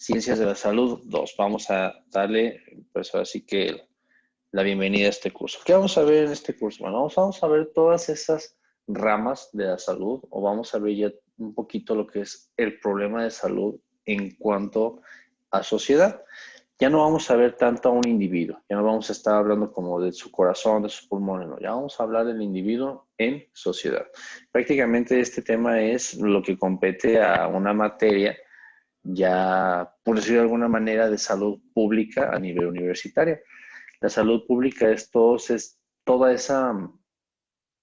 Ciencias de la Salud 2. Vamos a darle, pues así que la bienvenida a este curso. ¿Qué vamos a ver en este curso? Bueno, vamos a ver todas esas ramas de la salud o vamos a ver ya un poquito lo que es el problema de salud en cuanto a sociedad. Ya no vamos a ver tanto a un individuo, ya no vamos a estar hablando como de su corazón, de sus pulmones, no, ya vamos a hablar del individuo en sociedad. Prácticamente este tema es lo que compete a una materia ya, por decirlo de alguna manera, de salud pública a nivel universitario. La salud pública es toda esa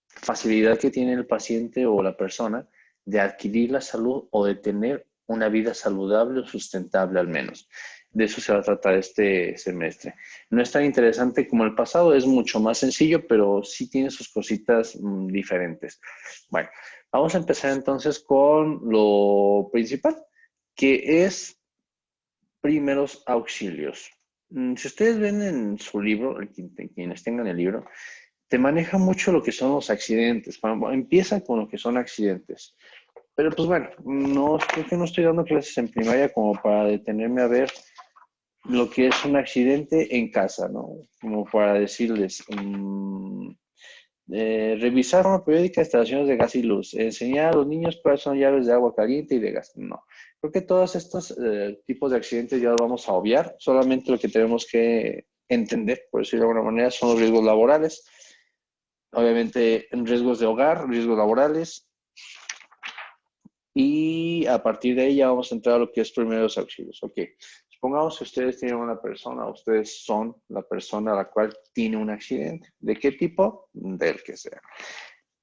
facilidad que tiene el paciente o la persona de adquirir la salud o de tener una vida saludable o sustentable al menos. De eso se va a tratar este semestre. No es tan interesante como el pasado, es mucho más sencillo, pero sí tiene sus cositas diferentes. Bueno, vamos a empezar entonces con lo principal, que es primeros auxilios. Si ustedes ven en su libro, quienes tengan el libro, te maneja mucho lo que son los accidentes. Empieza con lo que son accidentes. Pero pues bueno, no, creo que no estoy dando clases en primaria como para detenerme a ver lo que es un accidente en casa, ¿no? Como para decirles, revisar una periódica instalaciones de gas y luz, enseñar a los niños cuáles son llaves de agua caliente y de gas. No, creo que todos estos tipos de accidentes ya los vamos a obviar, solamente lo que tenemos que entender, por decirlo de alguna manera, son los riesgos laborales, obviamente riesgos de hogar, riesgos laborales, y a partir de ahí ya vamos a entrar a lo que es primeros auxilios. Ok, supongamos que ustedes tienen una persona, ustedes son la persona a la cual tiene un accidente. ¿De qué tipo? Del que sea.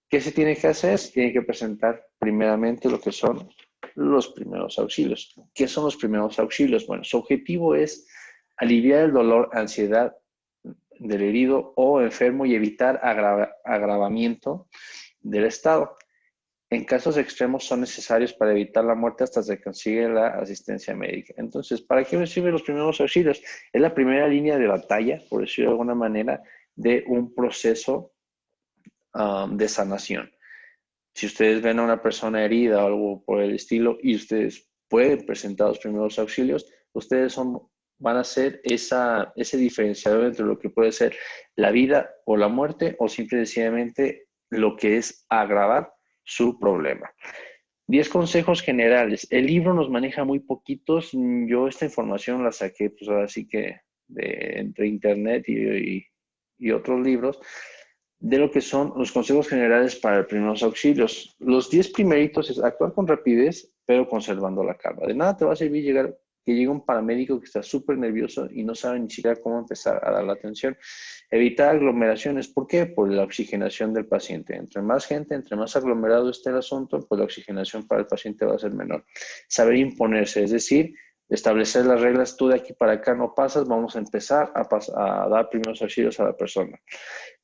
¿Qué se tiene que hacer? Se tiene que presentar primeramente lo que son los primeros auxilios. ¿Qué son los primeros auxilios? Bueno, su objetivo es aliviar el dolor, ansiedad del herido o enfermo y evitar agravamiento del estado. En casos extremos son necesarios para evitar la muerte hasta que se consigue la asistencia médica. Entonces, ¿para qué sirven los primeros auxilios? Es la primera línea de batalla, por decirlo de alguna manera, de un proceso de sanación. Si ustedes ven a una persona herida o algo por el estilo y ustedes pueden presentar los primeros auxilios, ustedes van a ser ese diferenciador entre lo que puede ser la vida o la muerte o simple y sencillamente lo que es agravar su problema. 10 consejos generales. El libro nos maneja muy poquitos. Yo esta información la saqué, pues ahora sí que entre internet y otros libros, de lo que son los consejos generales para primeros auxilios. Los 10 primeritos es actuar con rapidez, pero conservando la calma. De nada te va a servir que llegue un paramédico que está súper nervioso y no sabe ni siquiera cómo empezar a dar la atención. Evitar aglomeraciones. ¿Por qué? Por la oxigenación del paciente. Entre más gente, entre más aglomerado esté el asunto, pues la oxigenación para el paciente va a ser menor. Saber imponerse, es decir, establecer las reglas, tú de aquí para acá no pasas, vamos a empezar a dar primeros auxilios a la persona.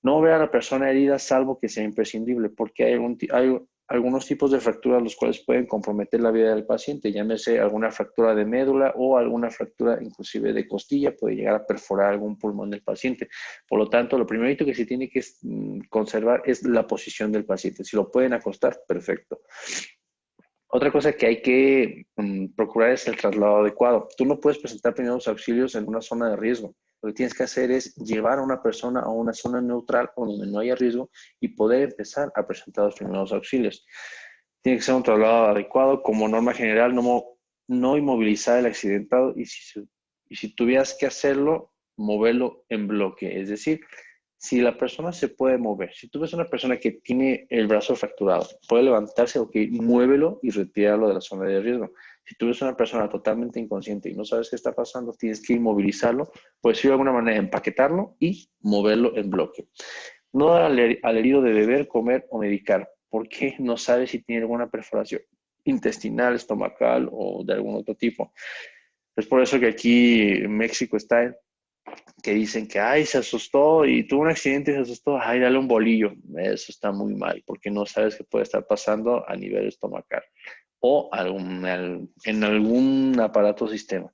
No ver a la persona herida salvo que sea imprescindible, porque hay algunos tipos de fracturas los cuales pueden comprometer la vida del paciente, llámese alguna fractura de médula o alguna fractura inclusive de costilla, puede llegar a perforar algún pulmón del paciente. Por lo tanto, lo primerito que se tiene que conservar es la posición del paciente. Si lo pueden acostar, perfecto. Otra cosa que hay que procurar es el traslado adecuado. Tú no puedes presentar primeros auxilios en una zona de riesgo. Lo que tienes que hacer es llevar a una persona a una zona neutral o donde no haya riesgo y poder empezar a presentar los primeros auxilios. Tiene que ser un traslado adecuado. Como norma general, no inmovilizar el accidentado y si tuvieras que hacerlo, moverlo en bloque. Es decir, si la persona se puede mover, si tú ves una persona que tiene el brazo fracturado, puede levantarse, ok, muévelo y retíralo de la zona de riesgo. Si tú ves una persona totalmente inconsciente y no sabes qué está pasando, tienes que inmovilizarlo, puedes ir de alguna manera empaquetarlo y moverlo en bloque. No dar al herido de beber, comer o medicar, porque no sabes si tiene alguna perforación intestinal, estomacal o de algún otro tipo. Es por eso que aquí en México está que dicen que, ay, se asustó y tuvo un accidente y se asustó, ay, dale un bolillo. Eso está muy mal, porque no sabes qué puede estar pasando a nivel estomacal o en algún aparato sistema.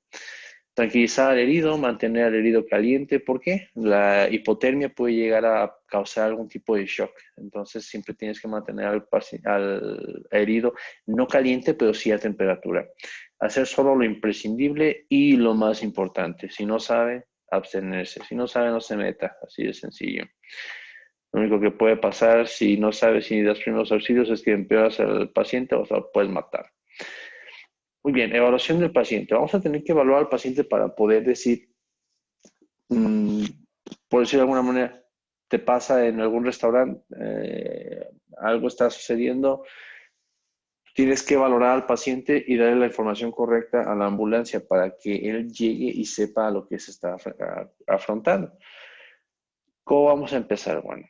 Tranquilizar al herido, mantener al herido caliente, ¿por qué? La hipotermia puede llegar a causar algún tipo de shock, entonces siempre tienes que mantener al herido no caliente, pero sí a temperatura. hacer solo lo imprescindible y lo más importante. Si no sabe, abstenerse. Si no sabe, no se meta. Así de sencillo. Lo único que puede pasar si no sabes si das primeros auxilios es que empeoras al paciente o sea, lo puedes matar. Muy bien, evaluación del paciente. Vamos a tener que evaluar al paciente para poder decir, por decir de alguna manera, te pasa en algún restaurante, algo está sucediendo, tienes que valorar al paciente y darle la información correcta a la ambulancia para que él llegue y sepa lo que se está afrontando. ¿Cómo vamos a empezar? Bueno,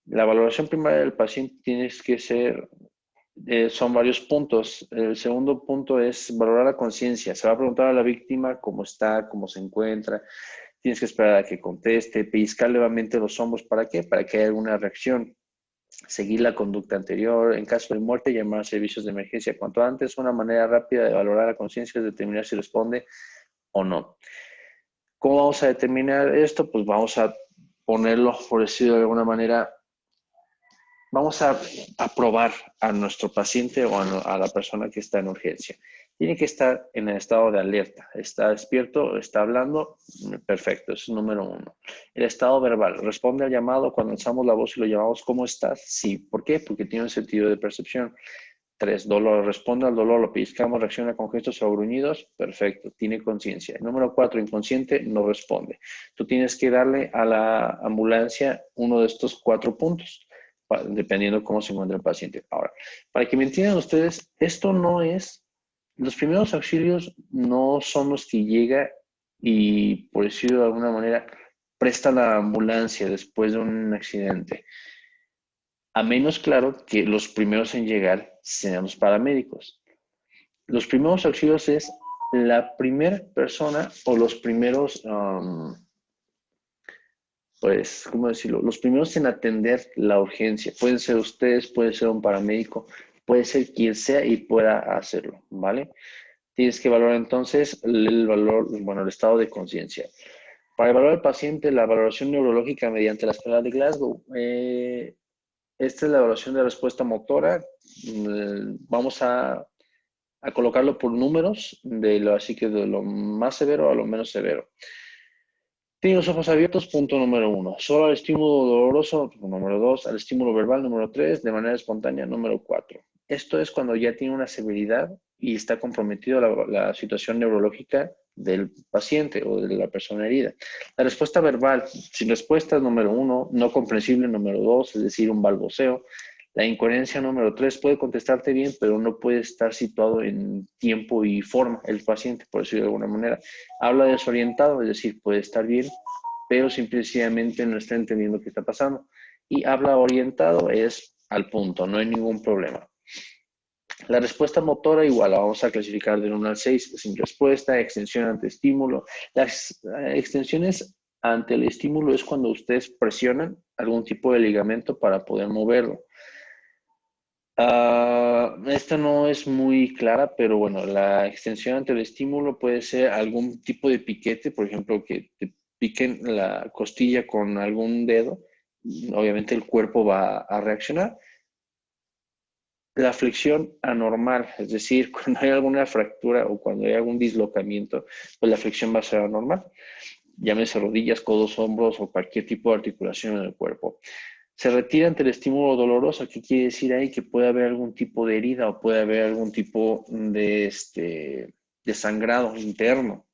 la valoración primaria del paciente tiene que ser, son varios puntos. El segundo punto es valorar la conciencia. Se va a preguntar a la víctima cómo está, cómo se encuentra. Tienes que esperar a que conteste, pellizcar levemente los hombros. ¿Para qué? Para que haya alguna reacción. Seguir la conducta anterior. En caso de muerte, llamar a servicios de emergencia cuanto antes. Una manera rápida de valorar la conciencia es determinar si responde o no. ¿Cómo vamos a determinar esto? Pues vamos a ponerlo, por decirlo de alguna manera, vamos a probar a nuestro paciente o a la persona que está en urgencia. Tiene que estar en el estado de alerta. ¿Está despierto? ¿Está hablando? Perfecto, eso es número uno. El estado verbal. ¿Responde al llamado cuando alzamos la voz y lo llamamos ¿cómo estás? Sí. ¿Por qué? Porque tiene un sentido de percepción. 3. Dolor. ¿Responde al dolor? ¿Lo pellizcamos? ¿Reacciona con gestos o gruñidos? Perfecto. Tiene conciencia. Número 4. Inconsciente. No responde. Tú tienes que darle a la ambulancia uno de estos 4 puntos, dependiendo cómo se encuentra el paciente. Ahora, para que me entiendan ustedes, esto no es, los primeros auxilios no son los que llega y, por decirlo de alguna manera, presta la ambulancia después de un accidente. A menos, claro, que los primeros en llegar sean los paramédicos. Los primeros auxilios es la primera persona o los primeros, pues, ¿cómo decirlo? Los primeros en atender la urgencia. Pueden ser ustedes, puede ser un paramédico, puede ser quien sea y pueda hacerlo, ¿vale? Tienes que valorar entonces el valor, bueno, el estado de conciencia. Para evaluar al paciente, la valoración neurológica mediante la escala de Glasgow. Esta es la evaluación de respuesta motora. Vamos a colocarlo por números, así que de lo más severo a lo menos severo. Tiene los ojos abiertos, punto número 1. Solo al estímulo doloroso, número 2. Al estímulo verbal, número 3. De manera espontánea, número 4. Esto es cuando ya tiene una severidad y está comprometido la situación neurológica del paciente o de la persona herida. La respuesta verbal, sin respuesta, número 1. No comprensible, número 2. Es decir, un balbuceo. La incoherencia número 3 puede contestarte bien, pero no puede estar situado en tiempo y forma el paciente, por decirlo de alguna manera. Habla desorientado, es decir, puede estar bien, pero simplemente no está entendiendo qué está pasando. Y habla orientado es al punto, no hay ningún problema. La respuesta motora igual, la vamos a clasificar del 1 al 6, sin respuesta, extensión ante estímulo. Las extensiones ante el estímulo es cuando ustedes presionan algún tipo de ligamento para poder moverlo. Esta no es muy clara, pero bueno, la extensión ante el estímulo puede ser algún tipo de piquete, por ejemplo, que te piquen la costilla con algún dedo. Obviamente el cuerpo va a reaccionar. La flexión anormal, es decir, cuando hay alguna fractura o cuando hay algún dislocamiento, pues la flexión va a ser anormal. Llámese rodillas, codos, hombros o cualquier tipo de articulación en el cuerpo. Se retira ante el estímulo doloroso. ¿Qué quiere decir ahí? Que puede haber algún tipo de herida o puede haber algún tipo de sangrado interno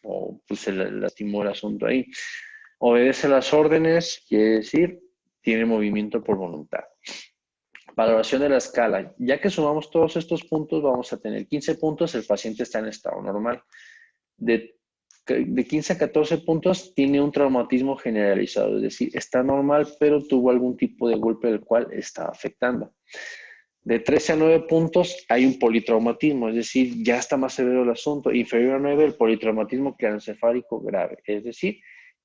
o pues se lastimó el asunto ahí. Obedece las órdenes, quiere decir, tiene movimiento por voluntad. Valoración de la escala. Ya que sumamos todos estos puntos, vamos a tener 15 puntos, el paciente está en estado normal. De 15 a 14 puntos tiene un traumatismo generalizado, es decir, está normal, pero tuvo algún tipo de golpe del cual está afectando. De 13 a 9 puntos hay un politraumatismo, es decir, ya está más severo el asunto. Inferior a 9, el politraumatismo craneoencefálico grave, es decir,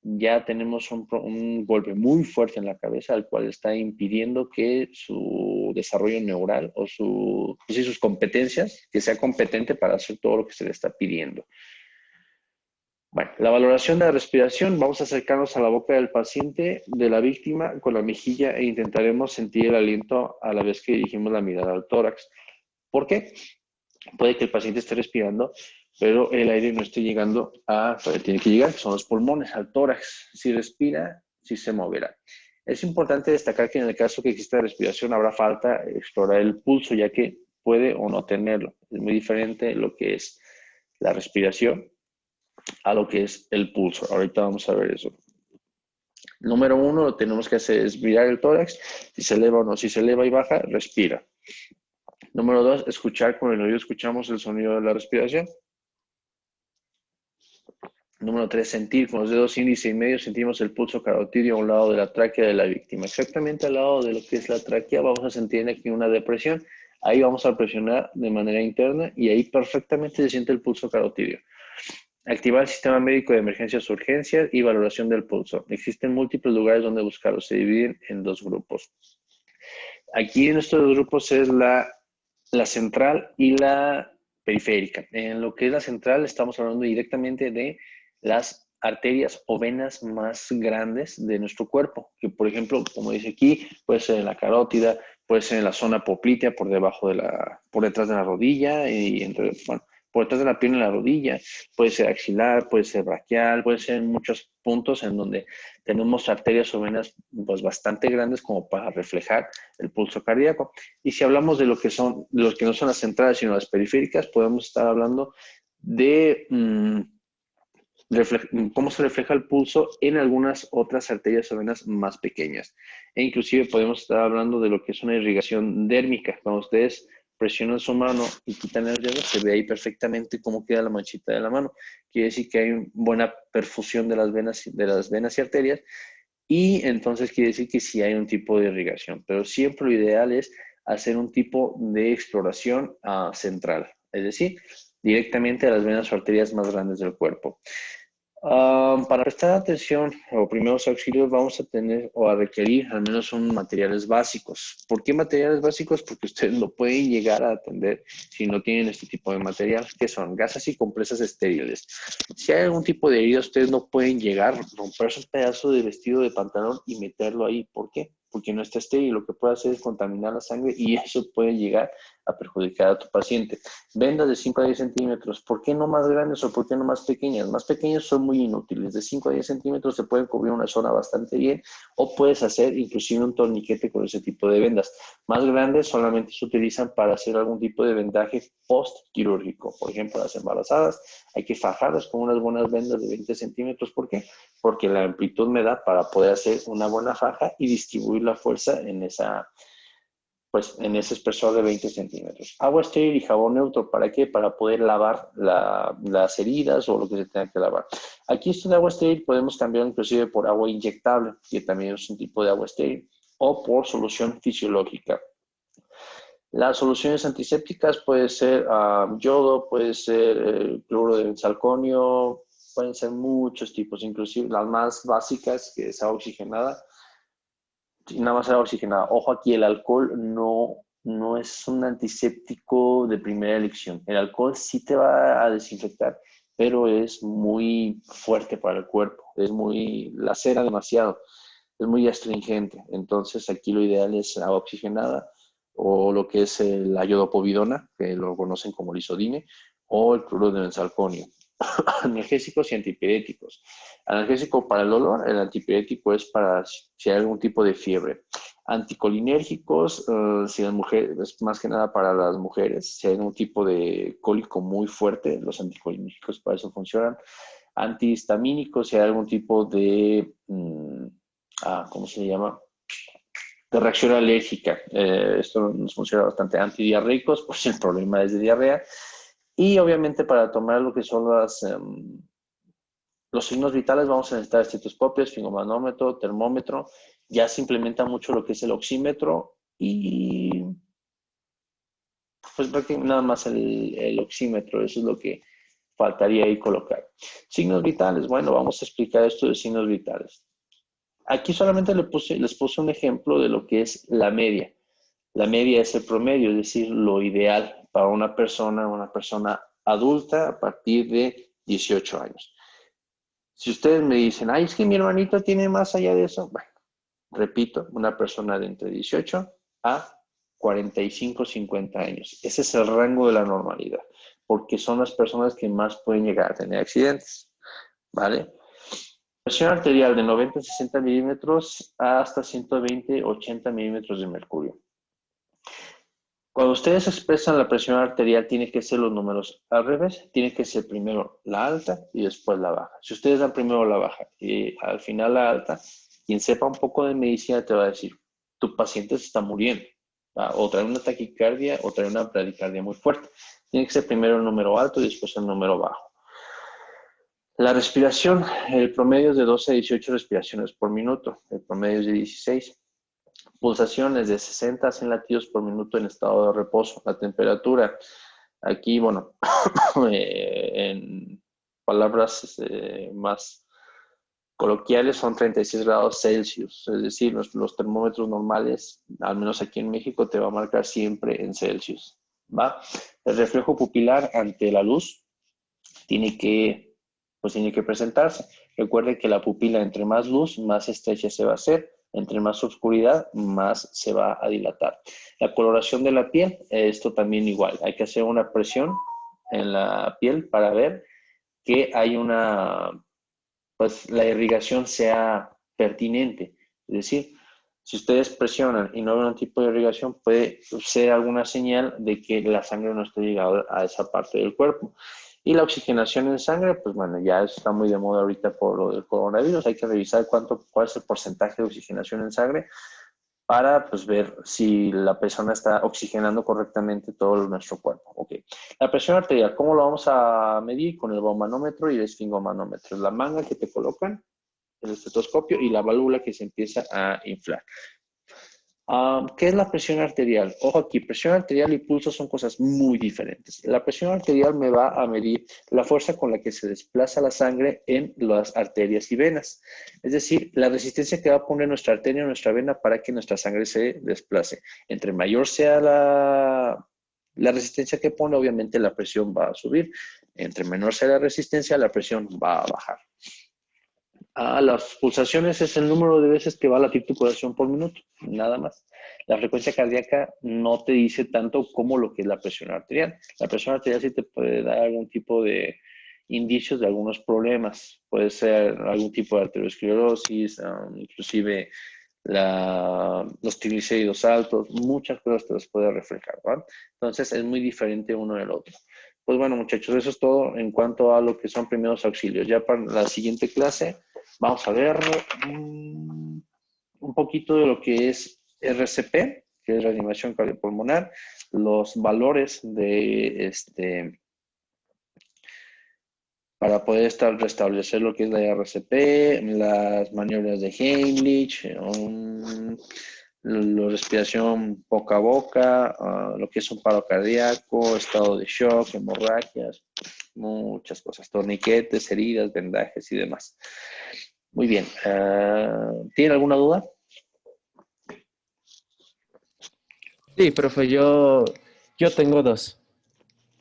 ya tenemos un golpe muy fuerte en la cabeza, al cual está impidiendo que su desarrollo neural o sus competencias, que sea competente para hacer todo lo que se le está pidiendo. Bueno, la valoración de la respiración, vamos a acercarnos a la boca del paciente, de la víctima, con la mejilla e intentaremos sentir el aliento a la vez que dirigimos la mirada al tórax. ¿Por qué? Puede que el paciente esté respirando pero el aire no esté llegando a donde tiene que llegar, que son los pulmones, al tórax. Si respira, sí se moverá. Es importante destacar que en el caso que exista respiración habrá falta explorar el pulso, ya que puede o no tenerlo. Es muy diferente lo que es la respiración a lo que es el pulso. Ahorita vamos a ver eso. Número 1, lo que tenemos que hacer es mirar el tórax, si se eleva o no. Si se eleva y baja, respira. Número 2, escuchar con el oído, escuchamos el sonido de la respiración. Número 3, sentir con los dedos índice y medio, sentimos el pulso carotidio a un lado de la tráquea de la víctima. Exactamente al lado de lo que es la tráquea vamos a sentir aquí una depresión. Ahí vamos a presionar de manera interna y ahí perfectamente se siente el pulso carotidio. Activar el sistema médico de emergencias o urgencias y valoración del pulso. Existen múltiples lugares donde buscarlo. Se dividen en 2 grupos. Aquí en estos 2 grupos es la central y la periférica. En lo que es la central estamos hablando directamente de las arterias o venas más grandes de nuestro cuerpo, que por ejemplo, como dice aquí, puede ser en la carótida, puede ser en la zona poplitea, por detrás de la rodilla y por detrás de la pierna y la rodilla, puede ser axilar, puede ser braquial, puede ser en muchos puntos en donde tenemos arterias o venas pues bastante grandes como para reflejar el pulso cardíaco. Y si hablamos de lo que no son las centrales, sino las periféricas, podemos estar hablando de cómo se refleja el pulso en algunas otras arterias o venas más pequeñas. E inclusive podemos estar hablando de lo que es una irrigación dérmica. Cuando ustedes presionan su mano y quitan el dedo, se ve ahí perfectamente cómo queda la manchita de la mano. Quiere decir que hay buena perfusión de las venas y arterias, y entonces quiere decir que sí hay un tipo de irrigación. Pero siempre lo ideal es hacer un tipo de exploración central, es decir, directamente a las venas o arterias más grandes del cuerpo. Para prestar atención o primeros auxilios vamos a tener o a requerir al menos son materiales básicos. ¿Por qué materiales básicos? Porque ustedes lo pueden llegar a atender si no tienen este tipo de material, que son gasas y compresas estériles. Si hay algún tipo de herida, ustedes no pueden llegar, romperse un pedazo de vestido de pantalón y meterlo ahí. ¿Por qué? Porque no está estéril. Lo que puede hacer es contaminar la sangre y eso puede llegar a perjudicar a tu paciente. Vendas de 5 a 10 centímetros. ¿Por qué no más grandes o por qué no más pequeñas? Más pequeñas son muy inútiles. De 5 a 10 centímetros se pueden cubrir una zona bastante bien o puedes hacer inclusive un torniquete con ese tipo de vendas. Más grandes solamente se utilizan para hacer algún tipo de vendaje post-quirúrgico. Por ejemplo, las embarazadas hay que fajarlas con unas buenas vendas de 20 centímetros. ¿Por qué? Porque la amplitud me da para poder hacer una buena faja y distribuir la fuerza en en ese espesor de 20 centímetros. Agua estéril y jabón neutro, ¿para qué? Para poder lavar las heridas o lo que se tenga que lavar. Aquí esto de agua estéril podemos cambiar inclusive por agua inyectable, que también es un tipo de agua estéril, o por solución fisiológica. Las soluciones antisépticas puede ser yodo, puede ser cloro de benzalconio, pueden ser muchos tipos, inclusive las más básicas, que es agua oxigenada, nada más agua oxigenada. Ojo aquí, el alcohol no es un antiséptico de primera elección. El alcohol sí te va a desinfectar, pero es muy fuerte para el cuerpo. Lacera demasiado, es muy astringente. Entonces aquí lo ideal es agua oxigenada o lo que es la iodopovidona, que lo conocen como lisodine, o el cloruro de benzalconio. Analgésicos y antipiréticos. Analgésico para el dolor, el antipirético es para si hay algún tipo de fiebre. Anticolinérgicos, si las mujeres, es más que nada para las mujeres, si hay algún tipo de cólico muy fuerte, los anticolinérgicos para eso funcionan. Antihistamínicos, si hay algún tipo de, ¿cómo se llama? De reacción alérgica. Esto nos funciona bastante. Antidiarreicos, pues el problema es de diarrea. Y obviamente para tomar lo que son los signos vitales vamos a necesitar estetoscopio, esfigmomanómetro, termómetro. Ya se implementa mucho lo que es el oxímetro y pues nada más el oxímetro. Eso es lo que faltaría ahí colocar. Signos vitales. Bueno, vamos a explicar esto de signos vitales. Aquí solamente les puse un ejemplo de lo que es la media. La media es el promedio, es decir, lo ideal para una persona adulta a partir de 18 años. Si ustedes me dicen, ay, es que mi hermanito tiene más allá de eso, bueno, repito, una persona de entre 18 a 45, 50 años. Ese es el rango de la normalidad. porque son las personas que más pueden llegar a tener accidentes, ¿vale? Presión arterial de 90 a 60 milímetros hasta 120, 80 milímetros de mercurio. Cuando ustedes expresan la presión arterial, tiene que ser los números al revés. Tiene que ser primero la alta y después la baja. Si ustedes dan primero la baja y al final la alta, quien sepa un poco de medicina te va a decir, tu paciente se está muriendo. ¿Va? O trae una taquicardia o trae una bradicardia muy fuerte. Tiene que ser primero el número alto y después el número bajo. La respiración, el promedio es de 12 a 18 respiraciones por minuto. El promedio es de 16. Pulsaciones de 60 a 100 latidos por minuto en estado de reposo. La temperatura, aquí, bueno, en palabras más coloquiales, son 36 grados Celsius. Es decir, los termómetros normales, al menos aquí en México, te va a marcar siempre en Celsius. ¿Va? El reflejo pupilar ante la luz tiene que presentarse. Recuerde que la pupila, entre más luz, más estrecha se va a hacer. Entre más oscuridad, más se va a dilatar. La coloración de la piel, esto también igual. Hay que hacer una presión en la piel para ver que hay pues la irrigación sea pertinente. Es decir, si ustedes presionan y no ven un tipo de irrigación, puede ser alguna señal de que la sangre no está llegando a esa parte del cuerpo. Y la oxigenación en sangre, pues bueno, ya está muy de moda ahorita por lo del coronavirus. Hay que revisar cuál es el porcentaje de oxigenación en sangre para pues ver si la persona está oxigenando correctamente todo nuestro cuerpo. Okay. La presión arterial, ¿cómo lo vamos a medir? Con el baumanómetro y el esfingomanómetro. La manga que te colocan, el estetoscopio y la válvula que se empieza a inflar. ¿Qué es la presión arterial? Ojo aquí, presión arterial y pulso son cosas muy diferentes. La presión arterial me va a medir la fuerza con la que se desplaza la sangre en las arterias y venas. Es decir, la resistencia que va a poner nuestra arteria o nuestra vena para que nuestra sangre se desplace. Entre mayor sea la resistencia que pone, obviamente la presión va a subir. Entre menor sea la resistencia, la presión va a bajar. Las pulsaciones es el número de veces que va a latir tu corazón por minuto, nada más. La frecuencia cardíaca no te dice tanto como lo que es la presión arterial. La presión arterial sí te puede dar algún tipo de indicios de algunos problemas. Puede ser algún tipo de arteriosclerosis, inclusive los triglicéridos altos, muchas cosas te las puede reflejar, ¿verdad? Entonces es muy diferente uno del otro. Pues bueno, muchachos, eso es todo en cuanto a lo que son primeros auxilios. Ya para la siguiente clase vamos a ver un poquito de lo que es RCP, que es reanimación cardiopulmonar, los valores de para poder restablecer lo que es la RCP, las maniobras de Heimlich, la respiración boca a boca, lo que es un paro cardíaco, estado de shock, hemorragias, muchas cosas, torniquetes, heridas, vendajes y demás. Muy bien. ¿Tiene alguna duda? Sí, profe, yo tengo dos.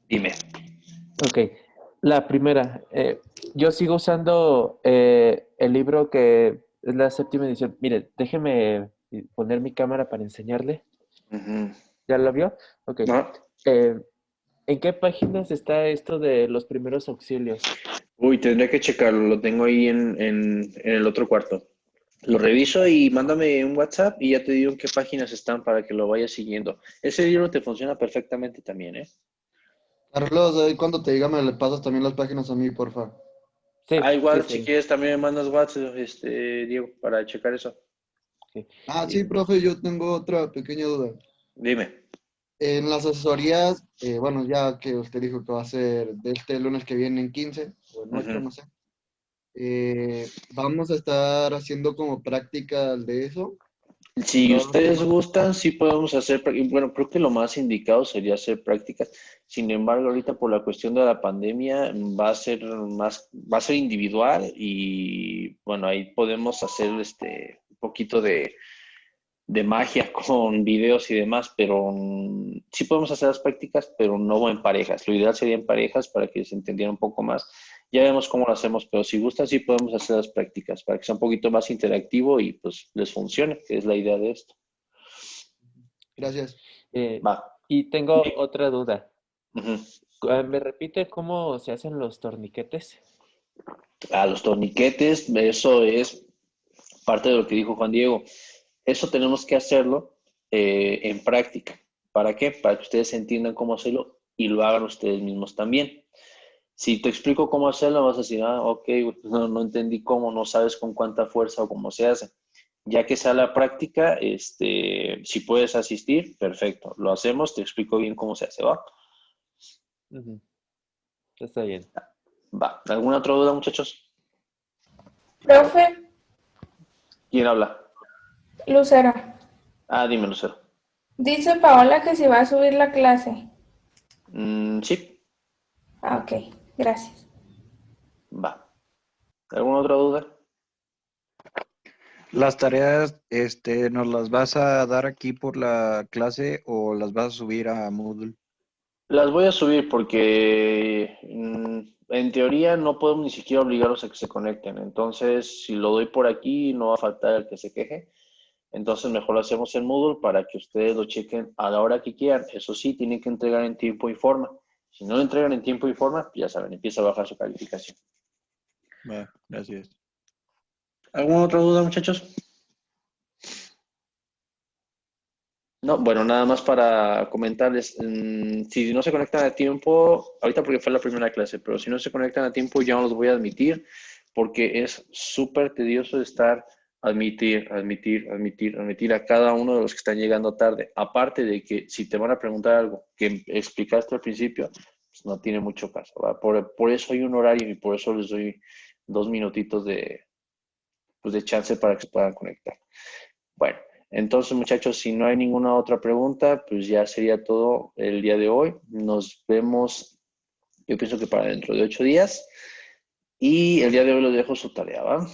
Dime. Ok. La primera, yo sigo usando el libro que es la séptima edición. Mire, déjeme poner mi cámara para enseñarle. Ujú. ¿Ya lo vio? Ok. ¿No? Eh, ¿En qué páginas está esto de los primeros auxilios? Uy, tendré que checarlo. Lo tengo ahí en el otro cuarto. Lo reviso y mándame un WhatsApp y ya te digo en qué páginas están para que lo vayas siguiendo. Ese libro te funciona perfectamente también, ¿eh? Carlos, ahí cuando te diga me le pasas también las páginas a mí, porfa. Sí, sí, Igual, si sí. quieres también me mandas WhatsApp, Diego, para checar eso. Sí. Ah, sí, Y- profe, yo tengo otra pequeña duda. Dime. En las asesorías, bueno, ya que usted dijo que va a ser de este lunes que viene en 15 o en 8, Ujú. no sé, vamos a estar haciendo como prácticas de eso. Si Todos los ustedes temas. gustan, sí podemos hacer, bueno, creo que lo más indicado sería hacer prácticas. Sin embargo, ahorita por la cuestión de la pandemia va a ser individual y bueno, ahí podemos hacer un poquito de magia con videos y demás, pero sí podemos hacer las prácticas, pero no en parejas. Lo ideal sería en parejas para que se entendiera un poco más. Ya vemos cómo lo hacemos, pero si gustan, sí podemos hacer las prácticas para que sea un poquito más interactivo y pues les funcione, que es la idea de esto. Gracias. eh, Va. y tengo otra duda. Ujú. ¿Me repite cómo se hacen los torniquetes? A los torniquetes, eso es parte de lo que dijo Juan Diego. Eso tenemos que hacerlo en práctica. ¿Para qué? Para que ustedes entiendan cómo hacerlo y lo hagan ustedes mismos también. Si te explico cómo hacerlo, vas a decir, ok, no entendí cómo, no sabes con cuánta fuerza o cómo se hace. Ya que sea la práctica, si puedes asistir, perfecto. Lo hacemos, te explico bien cómo se hace, ¿va? Ujú, está bien. Va. ¿Alguna otra duda, muchachos? Profe, ¿Quién habla? Lucero, Dime, Lucero. dice Paola que si va a subir la clase. Sí, Ok, gracias. va. ¿Alguna otra duda? ¿Las tareas, nos las vas a dar aquí por la clase o las vas a subir a Moodle? Las voy a subir porque en teoría no podemos ni siquiera obligarlos a que se conecten. Entonces, si lo doy por aquí, no va a faltar el que se queje. Entonces, mejor lo hacemos en Moodle para que ustedes lo chequen a la hora que quieran. Eso sí, tienen que entregar en tiempo y forma. Si no lo entregan en tiempo y forma, ya saben, empieza a bajar su calificación. Va, gracias. ¿Alguna otra duda, muchachos? No, bueno, nada más para comentarles, si no se conectan a tiempo, ahorita porque fue la primera clase, pero si no se conectan a tiempo ya no los voy a admitir porque es súper tedioso estar admitir a cada uno de los que están llegando tarde. Aparte de que si te van a preguntar algo que explicaste al principio, pues no tiene mucho caso, ¿verdad? Por eso hay un horario y por eso les doy 2 minutitos de chance para que se puedan conectar. Bueno, entonces muchachos, si no hay ninguna otra pregunta, pues ya sería todo el día de hoy. Nos vemos, yo pienso que para dentro de 8 días. Y el día de hoy les dejo su tarea, ¿va?